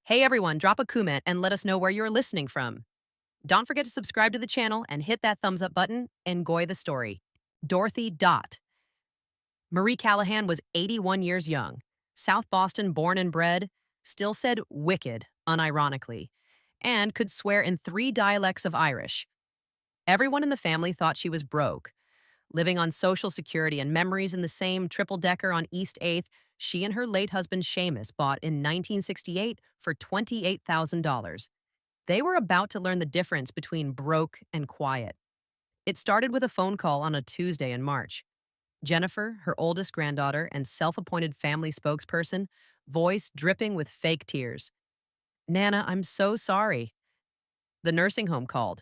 Hey everyone, drop a comment and let us know where you're listening from. Don't forget to subscribe to the channel and hit that thumbs up button. Enjoy the story. Dorothy Dot. Marie Callahan was 81 years young, South Boston born and bred, still said wicked, unironically, and could swear in 3 dialects of Irish. Everyone in the family thought she was broke. Living on Social Security and memories in the same triple decker on East 8th, she and her late husband Seamus bought in 1968 for $28,000. They were about to learn the difference between broke and quiet. It started with a phone call on a Tuesday in March. Jennifer, her oldest granddaughter and self appointed family spokesperson, voice dripping with fake tears. Nana, I'm so sorry. The nursing home called.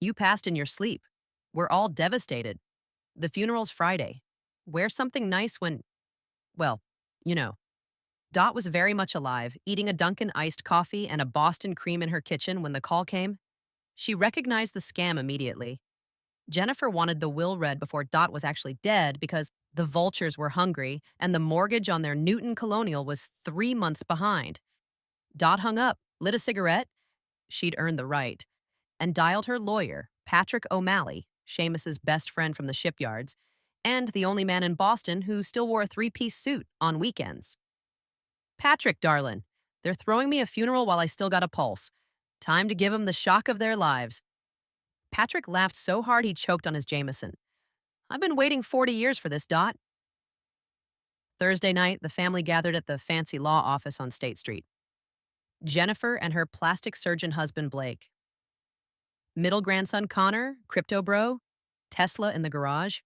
You passed in your sleep. We're all devastated. The funeral's Friday. Wear something nice when, well, you know. Dot was very much alive, eating a Dunkin' iced coffee and a Boston cream in her kitchen when the call came. She recognized the scam immediately. Jennifer wanted the will read before Dot was actually dead because the vultures were hungry and the mortgage on their Newton Colonial was 3 months behind. Dot hung up, lit a cigarette, she'd earned the right, and dialed her lawyer, Patrick O'Malley, Seamus's best friend from the shipyards, and the only man in Boston who still wore a three-piece suit on weekends. Patrick, darlin', they're throwing me a funeral while I still got a pulse. Time to give 'em the shock of their lives. Patrick laughed so hard he choked on his Jameson. I've been waiting 40 years for this, Dot. Thursday night, the family gathered at the fancy law office on State Street. Jennifer and her plastic surgeon husband, Blake. Middle grandson, Connor, crypto bro, Tesla in the garage.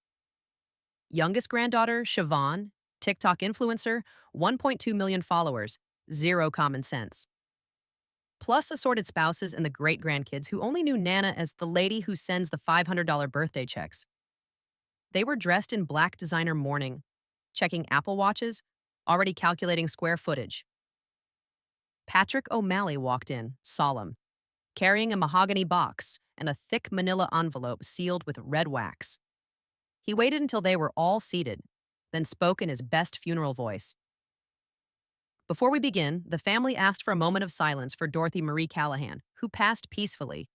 Youngest granddaughter, Siobhan, TikTok influencer, 1.2 million followers, zero common sense. Plus assorted spouses and the great grandkids who only knew Nana as the lady who sends the $500 birthday checks. They were dressed in black designer mourning, checking Apple Watches, already calculating square footage. Patrick O'Malley walked in, solemn, carrying a mahogany box and a thick manila envelope sealed with red wax. He waited until they were all seated, then spoke in his best funeral voice. Before we begin, the family asked for a moment of silence for Dorothy Marie Callahan, who passed peacefully.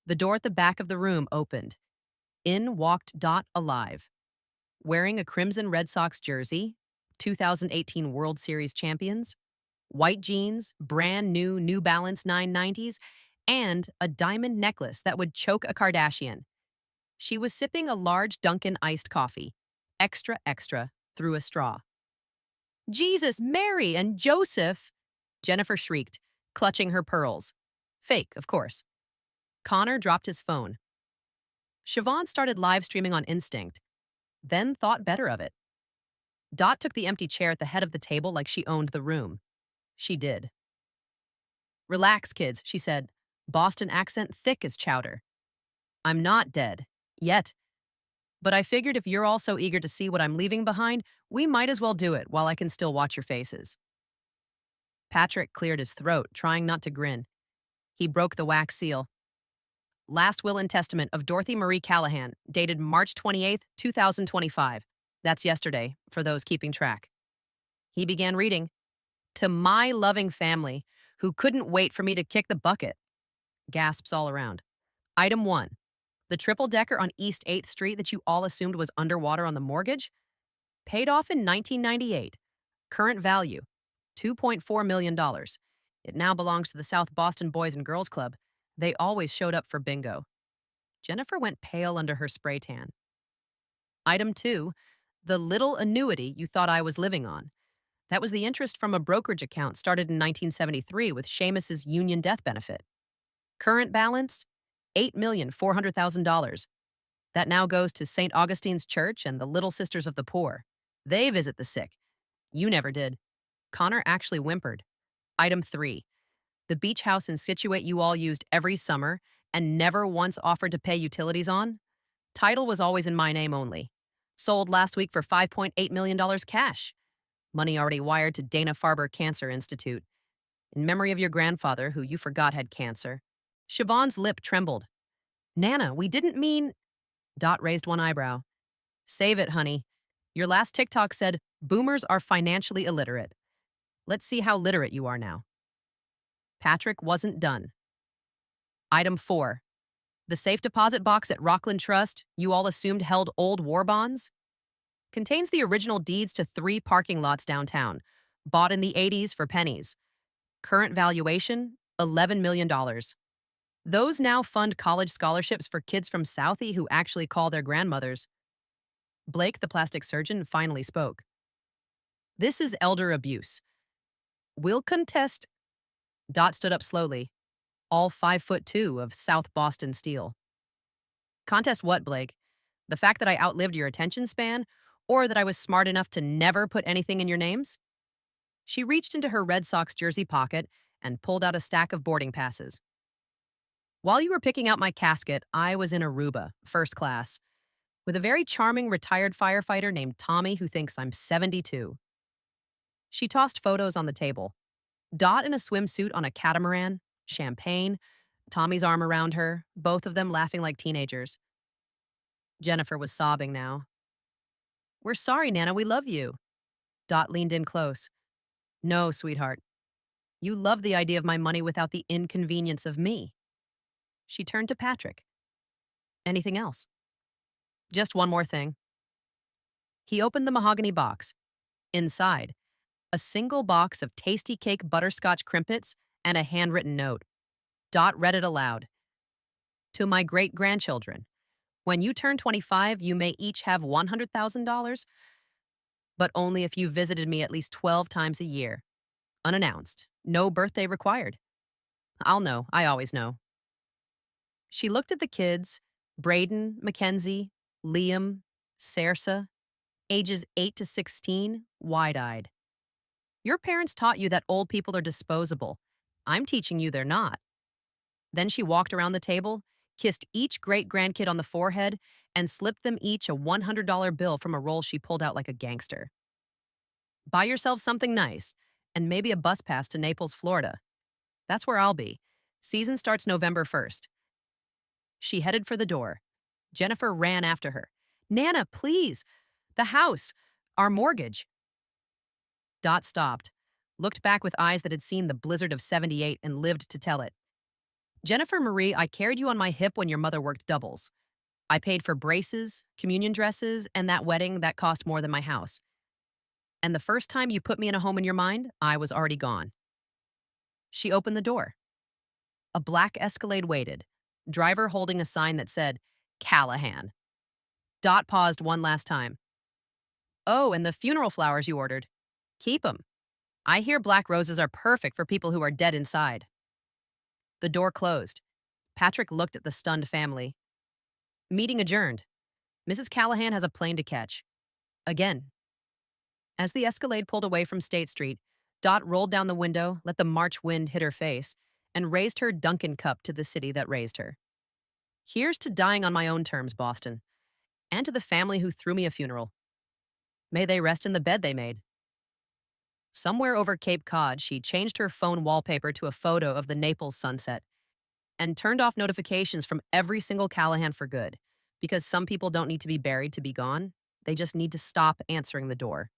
The door at the back of the room opened. In walked Dot alive, wearing a crimson Red Sox jersey, 2018 World Series champions, white jeans, brand new New Balance 990s, and a diamond necklace that would choke a Kardashian. She was sipping a large Dunkin' iced coffee, extra, extra, through a straw. Jesus, Mary, and Joseph! Jennifer shrieked, clutching her pearls. Fake, of course. Connor dropped his phone. Siobhan started live streaming on instinct, then thought better of it. Dot took the empty chair at the head of the table like she owned the room. She did. Relax, kids, she said, Boston accent thick as chowder. I'm not dead. Yet. But I figured if you're all so eager to see what I'm leaving behind, we might as well do it while I can still watch your faces. Patrick cleared his throat, trying not to grin. He broke the wax seal. Last will and testament of Dorothy Marie Callahan, dated March 28th, 2025. That's yesterday, for those keeping track. He began reading, To my loving family, who couldn't wait for me to kick the bucket. Gasps all around. Item 1. The triple-decker on East 8th Street that you all assumed was underwater on the mortgage? Paid off in 1998. Current value, $2.4 million. It now belongs to the South Boston Boys and Girls Club. They always showed up for bingo. Jennifer went pale under her spray tan. Item 2. The little annuity you thought I was living on. That was the interest from a brokerage account started in 1973 with Seamus's union death benefit. Current balance, $8,400,000. That now goes to St. Augustine's Church and the Little Sisters of the Poor. They visit the sick. You never did. Connor actually whimpered. Item 3. The beach house in Scituate you all used every summer and never once offered to pay utilities on? Title was always in my name only. Sold last week for $5.8 million cash. Money already wired to Dana-Farber Cancer Institute. In memory of your grandfather, who you forgot had cancer. Siobhan's lip trembled. Nana, we didn't mean... Dot raised one eyebrow. Save it, honey. Your last TikTok said, boomers are financially illiterate. Let's see how literate you are now. Patrick wasn't done. Item 4. The safe deposit box at Rockland Trust you all assumed held old war bonds contains the original deeds to 3 parking lots downtown, bought in the 80s for pennies. Current valuation, $11 million. Those now fund college scholarships for kids from Southie who actually call their grandmothers. Blake, the plastic surgeon, finally spoke. This is elder abuse. We'll contest. Dot stood up slowly, all 5'2" of South Boston steel. Contest what, Blake? The fact that I outlived your attention span, or that I was smart enough to never put anything in your names? She reached into her Red Sox jersey pocket and pulled out a stack of boarding passes. While you were picking out my casket, I was in Aruba, first class, with a very charming retired firefighter named Tommy who thinks I'm 72. She tossed photos on the table. Dot in a swimsuit on a catamaran, champagne, Tommy's arm around her, both of them laughing like teenagers. Jennifer was sobbing now. We're sorry, Nana, we love you. Dot leaned in close. No, sweetheart. You love the idea of my money without the inconvenience of me. She turned to Patrick. Anything else? Just one more thing. He opened the mahogany box. Inside, a single box of tasty cake butterscotch crimpets and a handwritten note. Dot read it aloud. To my great-grandchildren, when you turn 25, you may each have $100,000, but only if you visited me at least 12 times a year. Unannounced. No birthday required. I'll know. I always know. She looked at the kids, Braden, Mackenzie, Liam, Saoirse, ages 8 to 16, wide-eyed. Your parents taught you that old people are disposable. I'm teaching you they're not. Then she walked around the table, kissed each great-grandkid on the forehead, and slipped them each a $100 bill from a roll she pulled out like a gangster. Buy yourself something nice, and maybe a bus pass to Naples, Florida. That's where I'll be. Season starts November 1st. She headed for the door. Jennifer ran after her. Nana, please! The house! Our mortgage! Dot stopped, looked back with eyes that had seen the blizzard of '78 and lived to tell it. Jennifer Marie, I carried you on my hip when your mother worked doubles. I paid for braces, communion dresses, and that wedding that cost more than my house. And the first time you put me in a home in your mind, I was already gone. She opened the door. A black Escalade waited, driver holding a sign that said, Callahan. Dot paused one last time. Oh, and the funeral flowers you ordered. Keep 'em. I hear black roses are perfect for people who are dead inside. The door closed. Patrick looked at the stunned family. Meeting adjourned. Mrs. Callahan has a plane to catch. Again. As the Escalade pulled away from State Street, Dot rolled down the window, let the March wind hit her face, and raised her Duncan cup to the city that raised her. Here's to dying on my own terms, Boston, and to the family who threw me a funeral. May they rest in the bed they made. Somewhere over Cape Cod, she changed her phone wallpaper to a photo of the Naples sunset and turned off notifications from every single Callahan for good, because some people don't need to be buried to be gone. They just need to stop answering the door.